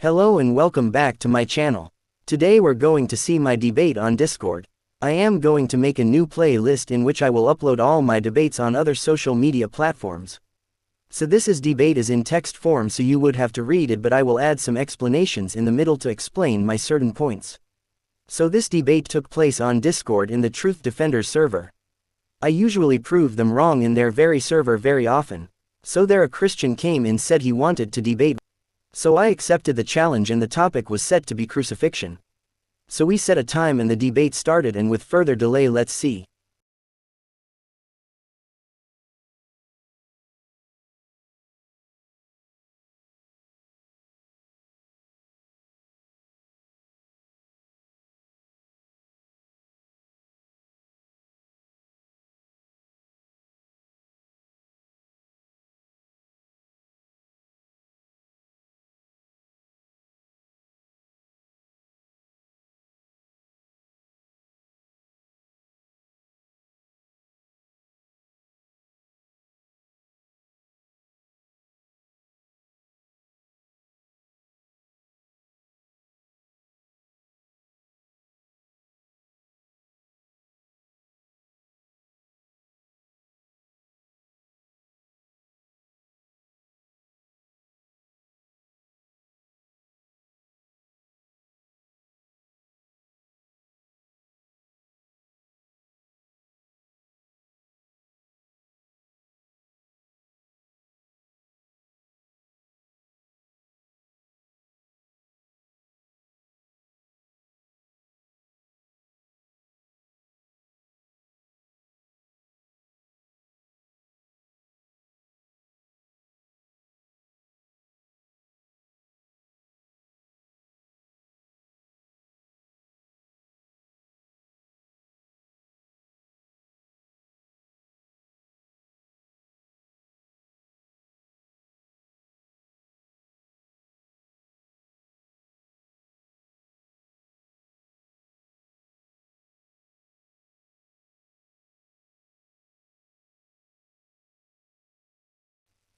Hello and welcome back to my channel. Today we're going to see my debate on Discord. I am going to make a new playlist in which I will upload all my debates on other social media platforms. So this debate is in text form, so you would have to read it, but I will add some explanations in the middle to explain my certain points. So this debate took place on Discord in the Truth Defenders server. I usually prove them wrong in their very server very often. So there a Christian came and said he wanted to debate. So I accepted the challenge and the topic was set to be crucifixion. So we set a time and the debate started, and with further delay let's see.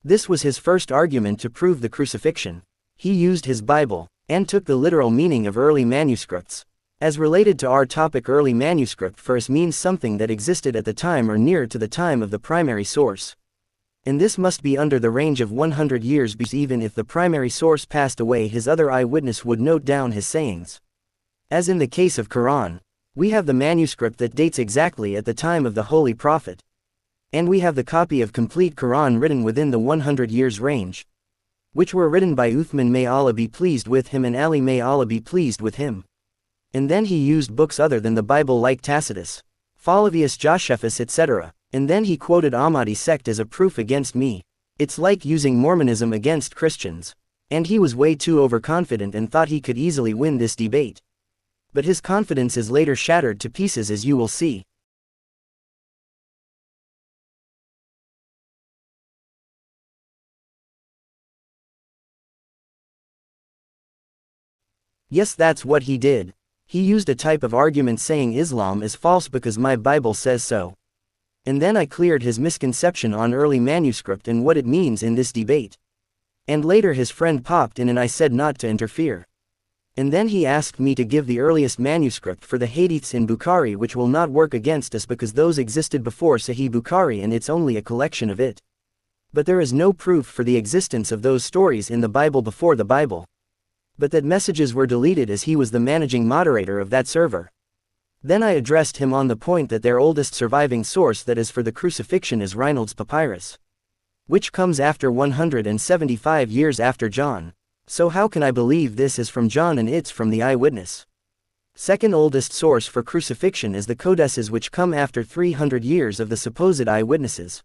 This was his first argument to prove the crucifixion. He used his Bible, and took the literal meaning of early manuscripts. As related to our topic, early manuscript first means something that existed at the time or near to the time of the primary source. And this must be under the range of 100 years, because even if the primary source passed away, his other eyewitness would note down his sayings. As in the case of Quran, we have the manuscript that dates exactly at the time of the Holy Prophet. And we have the copy of complete Quran written within the 100 years range, which were written by Uthman, may Allah be pleased with him, and Ali, may Allah be pleased with him. And then he used books other than the Bible like Tacitus, Flavius Josephus, etc. And then he quoted Ahmadi sect as a proof against me. It's like using Mormonism against Christians. And he was way too overconfident and thought he could easily win this debate. But his confidence is later shattered to pieces, as you will see. Yes, that's what he did. He used a type of argument saying Islam is false because my Bible says so. And then I cleared his misconception on early manuscript and what it means in this debate. And later his friend popped in and I said not to interfere. And then he asked me to give the earliest manuscript for the hadiths in Bukhari, which will not work against us because those existed before Sahih Bukhari and it's only a collection of it. But there is no proof for the existence of those stories in the Bible before the Bible. But that messages were deleted, as he was the managing moderator of that server. Then I addressed him on the point that their oldest surviving source that is for the crucifixion is Reinald's papyrus, which comes after 175 years after John. So how can I believe this is from John and it's from the eyewitness? Second oldest source for crucifixion is the codices, which come after 300 years of the supposed eyewitnesses.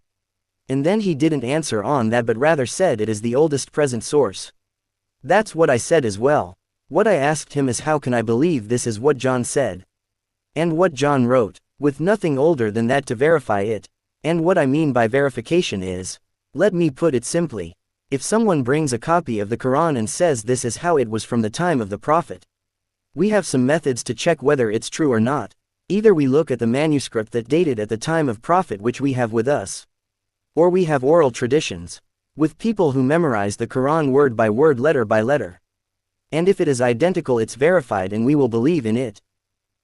And then he didn't answer on that, but rather said it is the oldest present source. That's what I said as well. What I asked him is, how can I believe this is what John said? And what John wrote, with nothing older than that to verify it. And what I mean by verification is, let me put it simply. If someone brings a copy of the Quran and says this is how it was from the time of the Prophet, we have some methods to check whether it's true or not. Either we look at the manuscript that dated at the time of Prophet, which we have with us, or we have oral traditions with people who memorize the Quran word by word, letter by letter. And if it is identical, it's verified and we will believe in it.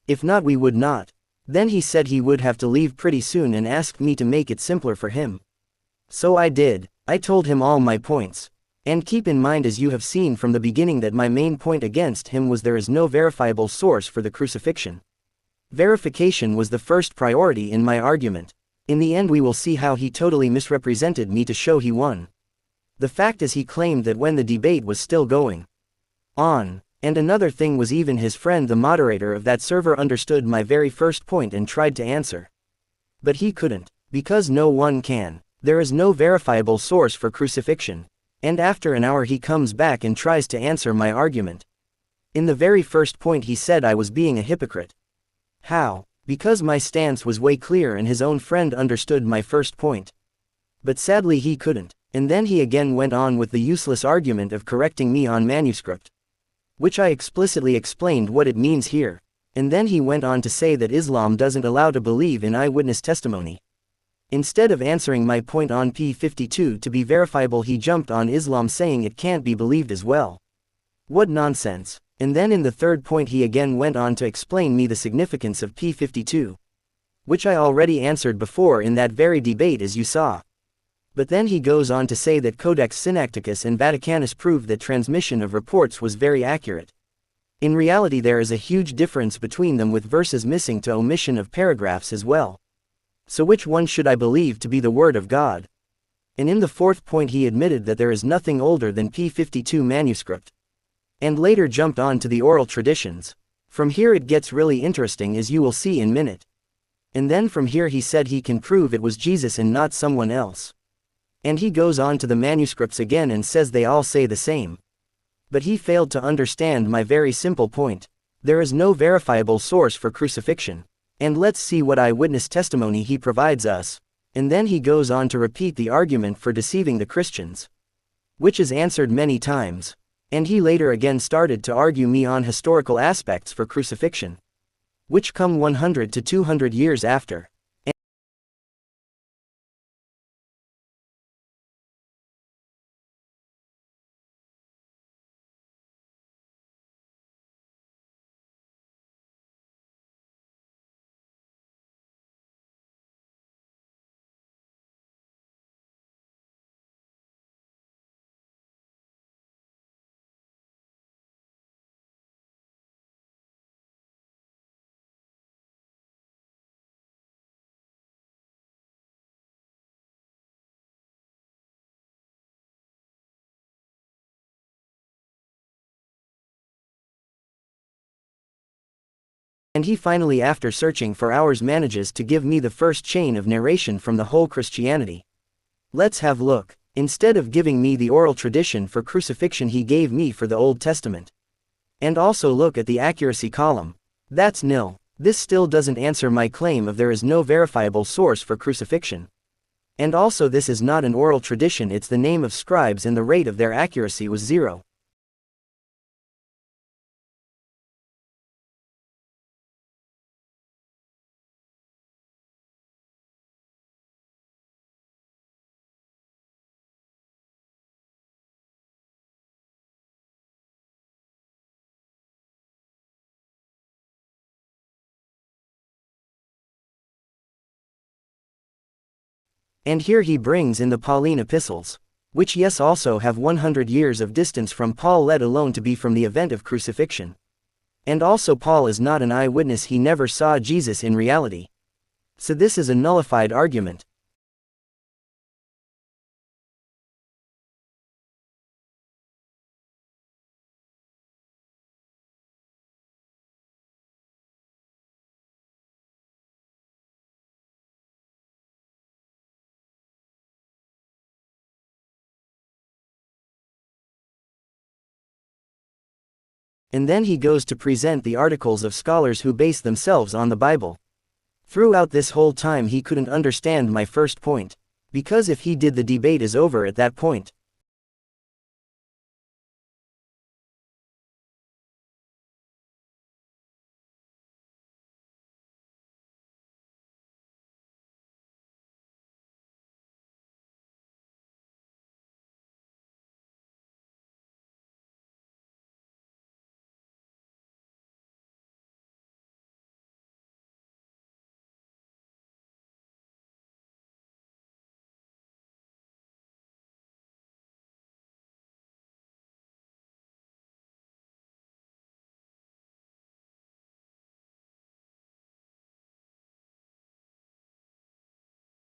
If not, we would not. Then he said he would have to leave pretty soon and asked me to make it simpler for him. So I did. I told him all my points. And keep in mind, as you have seen from the beginning, that my main point against him was there is no verifiable source for the crucifixion. Verification was the first priority in my argument. In the end we will see how he totally misrepresented me to show he won. The fact is, he claimed that when the debate was still going on, and another thing was, even his friend the moderator of that server understood my very first point and tried to answer. But he couldn't, because no one can. There is no verifiable source for crucifixion. And after an hour he comes back and tries to answer my argument. In the very first point he said I was being a hypocrite. How? Because my stance was way clear and his own friend understood my first point. But sadly he couldn't, and then he again went on with the useless argument of correcting me on manuscript, which I explicitly explained what it means here. And then he went on to say that Islam doesn't allow to believe in eyewitness testimony. Instead of answering my point on P52 to be verifiable, he jumped on Islam saying it can't be believed as well. What nonsense. And then in the third point he again went on to explain me the significance of P52, which I already answered before in that very debate, as you saw. But then he goes on to say that Codex Sinaiticus and Vaticanus proved that transmission of reports was very accurate. In reality there is a huge difference between them, with verses missing to omission of paragraphs as well. So which one should I believe to be the word of God? And in the fourth point he admitted that there is nothing older than P52 manuscript. And later jumped on to the oral traditions. From here it gets really interesting, as you will see in a minute. And then from here he said he can prove it was Jesus and not someone else. And he goes on to the manuscripts again and says they all say the same. But he failed to understand my very simple point. There is no verifiable source for crucifixion. And let's see what eyewitness testimony he provides us. And then he goes on to repeat the argument for deceiving the Christians, which is answered many times. And he later again started to argue me on historical aspects for crucifixion, which come 100 to 200 years after. And he finally, after searching for hours, manages to give me the first chain of narration from the whole Christianity. Let's have a look. Instead of giving me the oral tradition for crucifixion, he gave me for the Old Testament. And also look at the accuracy column. That's nil. This still doesn't answer my claim of there is no verifiable source for crucifixion. And also this is not an oral tradition, it's the name of scribes and the rate of their accuracy was 0. And here he brings in the Pauline epistles, which yes also have 100 years of distance from Paul, let alone to be from the event of crucifixion. And also Paul is not an eyewitness, he never saw Jesus in reality. So this is a nullified argument. And then he goes to present the articles of scholars who base themselves on the Bible. Throughout this whole time he couldn't understand my first point. Because if he did, the debate is over at that point.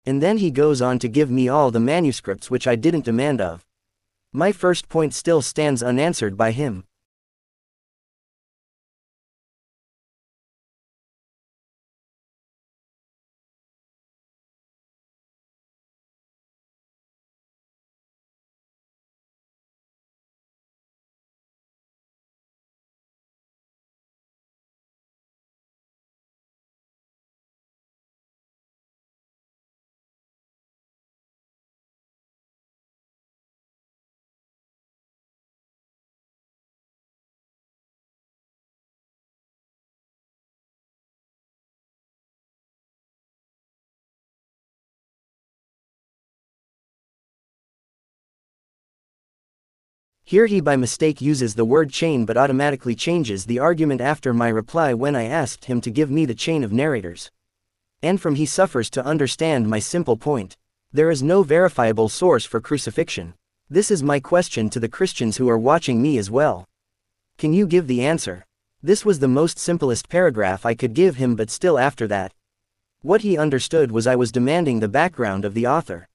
And then he goes on to give me all the manuscripts which I didn't demand of. My first point still stands unanswered by him. Here he by mistake uses the word chain but automatically changes the argument after my reply when I asked him to give me the chain of narrators. And from he suffers to understand my simple point. There is no verifiable source for crucifixion. This is my question to the Christians who are watching me as well. Can you give the answer? This was the most simplest paragraph I could give him, but still after that, what he understood was I was demanding the background of the author.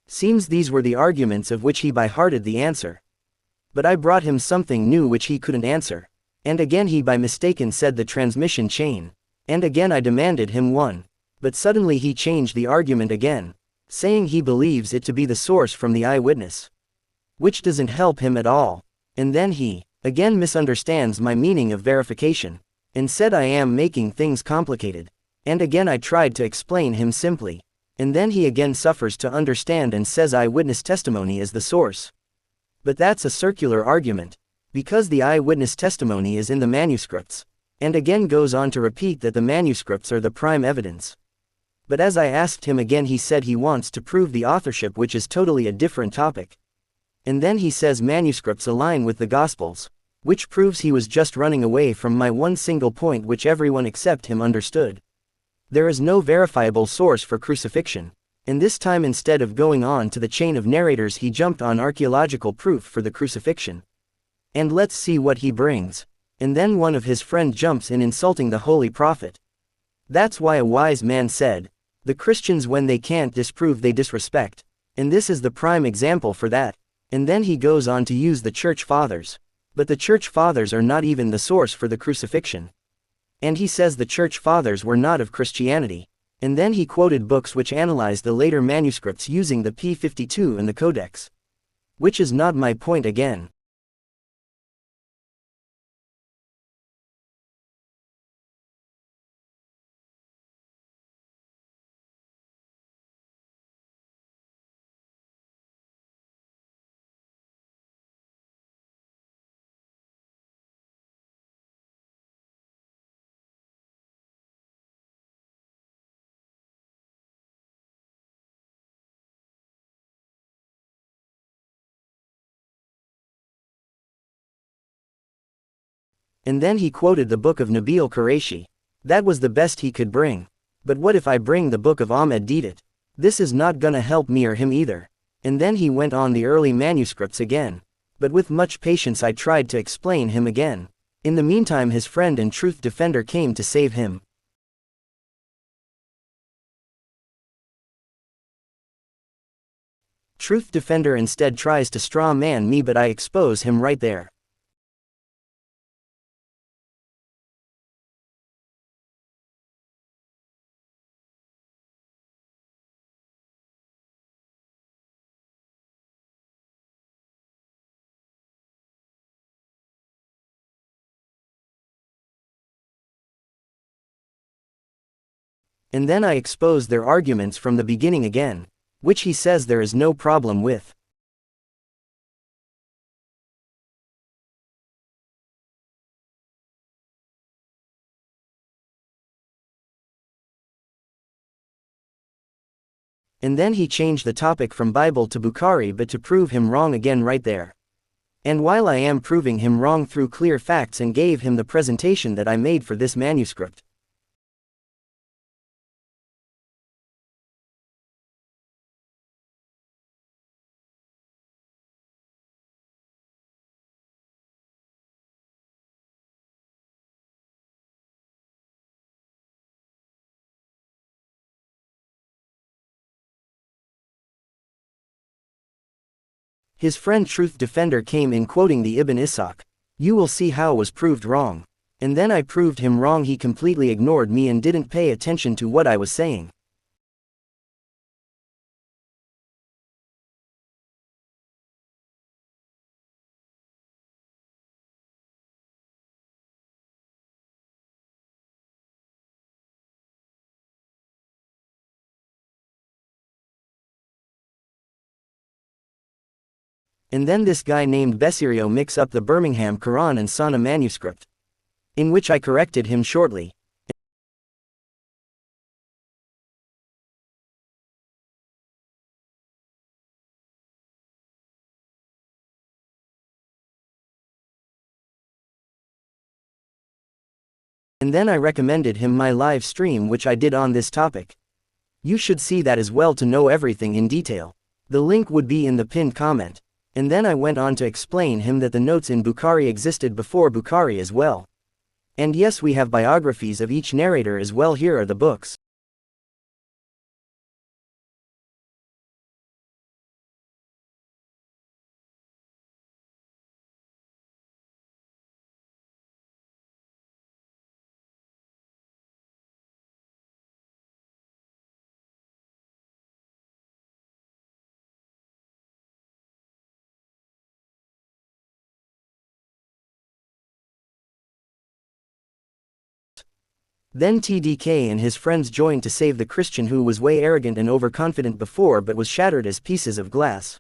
Seems these were the arguments of which he by-hearted the answer. But I brought him something new which he couldn't answer. And again he by mistaken said the transmission chain. And again I demanded him one. But suddenly he changed the argument again, saying he believes it to be the source from the eyewitness, which doesn't help him at all. And then he again misunderstands my meaning of verification, and said I am making things complicated. And again I tried to explain him simply. And then he again suffers to understand and says eyewitness testimony is the source. But that's a circular argument, because the eyewitness testimony is in the manuscripts, and again goes on to repeat that the manuscripts are the prime evidence. But as I asked him again, he said he wants to prove the authorship, which is totally a different topic. And then he says manuscripts align with the Gospels, which proves he was just running away from my one single point which everyone except him understood. There is no verifiable source for crucifixion. And this time, instead of going on to the chain of narrators, he jumped on archaeological proof for the crucifixion. And let's see what he brings. And then one of his friend jumps in insulting the Holy Prophet. That's why a wise man said, the Christians when they can't disprove they disrespect. And this is the prime example for that. And then he goes on to use the Church Fathers. But the Church Fathers are not even the source for the crucifixion. And he says the Church Fathers were not of Christianity. And then he quoted books which analyzed the later manuscripts using the P52 and the Codex. Which is not my point again. And then he quoted the book of Nabil Qureshi. That was the best he could bring. But what if I bring the book of Ahmed Deedat? This is not gonna help me or him either. And then he went on the early manuscripts again. But with much patience I tried to explain him again. In the meantime his friend and truth defender came to save him. Truth defender instead tries to straw man me, but I expose him right there. And then I expose their arguments from the beginning again, which he says there is no problem with. And then he changed the topic from Bible to Bukhari, but to prove him wrong again right there. And while I am proving him wrong through clear facts and gave him the presentation that I made for this manuscript. His friend Truth Defender came in quoting the Ibn Ishaq. You will see how was proved wrong. And then I proved him wrong. He completely ignored me and didn't pay attention to what I was saying. And then this guy named Besirio mix up the Birmingham Quran and Sana manuscript. In which I corrected him shortly. And then I recommended him my live stream which I did on this topic. You should see that as well to know everything in detail. The link would be in the pinned comment. And then I went on to explain him that the notes in Bukhari existed before Bukhari as well. And yes, we have biographies of each narrator as well. Here are the books. Then TDK and his friends joined to save the Christian who was way arrogant and overconfident before but was shattered as pieces of glass.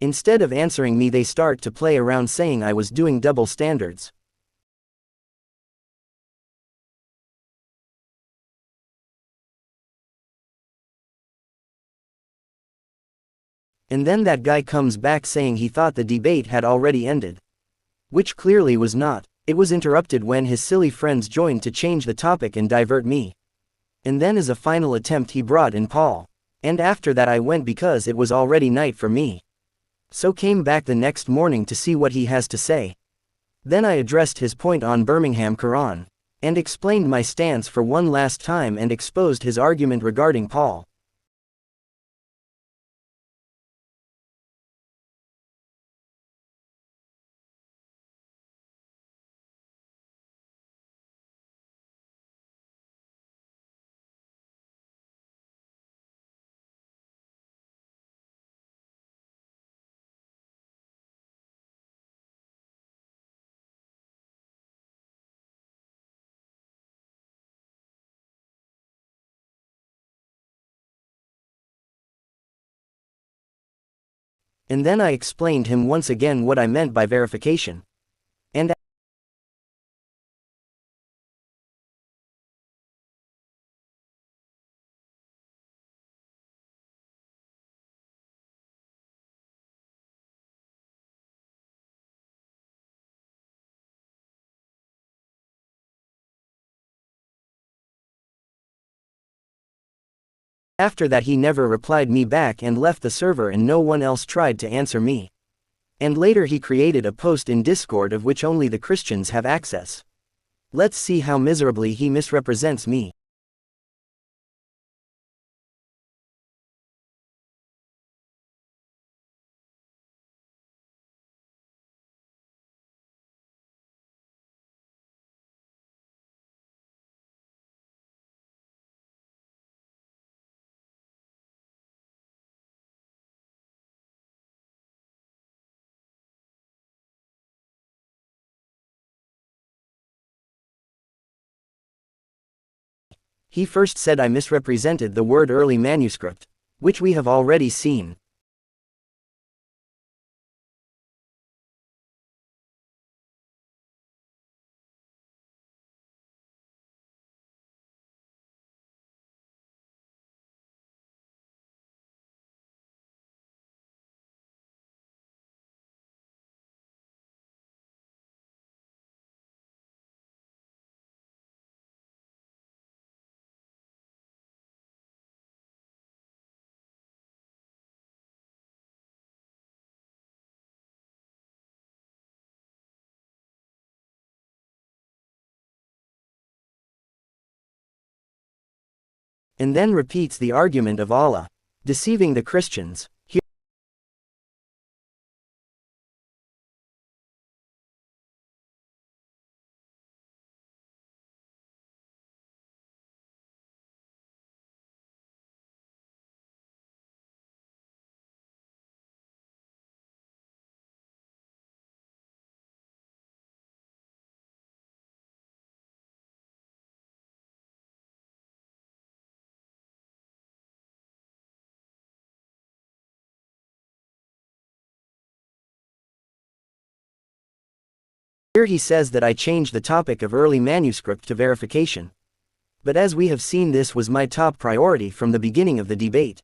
Instead of answering me, they start to play around saying I was doing double standards. And then that guy comes back saying he thought the debate had already ended. Which clearly was not. It was interrupted when his silly friends joined to change the topic and divert me. And then as a final attempt he brought in Paul. And after that I went because it was already night for me. So came back the next morning to see what he has to say. Then I addressed his point on Birmingham Quran. And explained my stance for one last time and exposed his argument regarding Paul. And then I explained him once again what I meant by verification. And after that he never replied me back and left the server and no one else tried to answer me. And later he created a post in Discord of which only the Christians have access. Let's see how miserably he misrepresents me. He first said I misrepresented the word early manuscript, which we have already seen. And then repeats the argument of Allah, deceiving the Christians. Here he says that I changed the topic of early manuscript to verification. But as we have seen, this was my top priority from the beginning of the debate.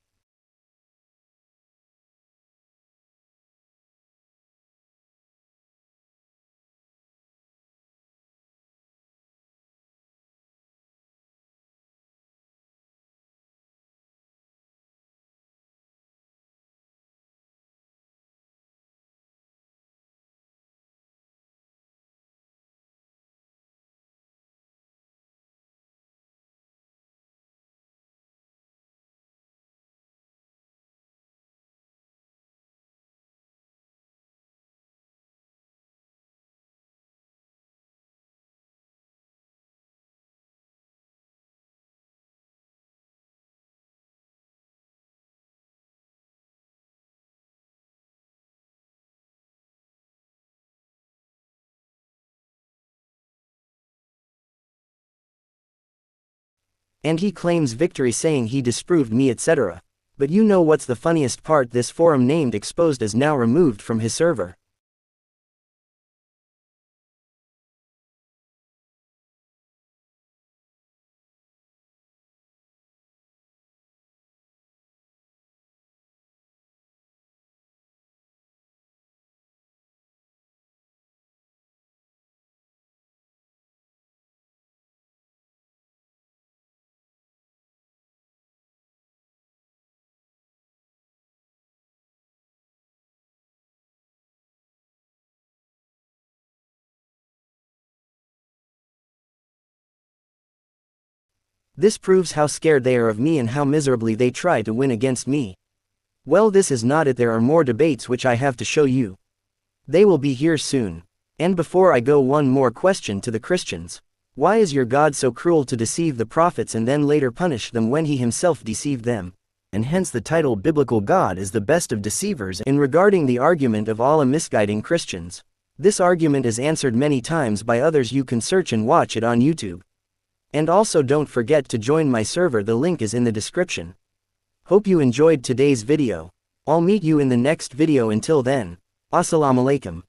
And he claims victory, saying he disproved me, etc. But you know what's the funniest part? This forum named Exposed is now removed from his server. This proves how scared they are of me and how miserably they try to win against me. Well, this is not it. There are more debates which I have to show you. They will be here soon. And before I go, one more question to the Christians. Why is your God so cruel to deceive the prophets and then later punish them when he himself deceived them? And hence the title Biblical God is the best of deceivers. In regarding the argument of Allah misguiding Christians, this argument is answered many times by others. You can search and watch it on YouTube. And also don't forget to join my server, the link is in the description. Hope you enjoyed today's video. I'll meet you in the next video. Until then, Assalamu alaikum.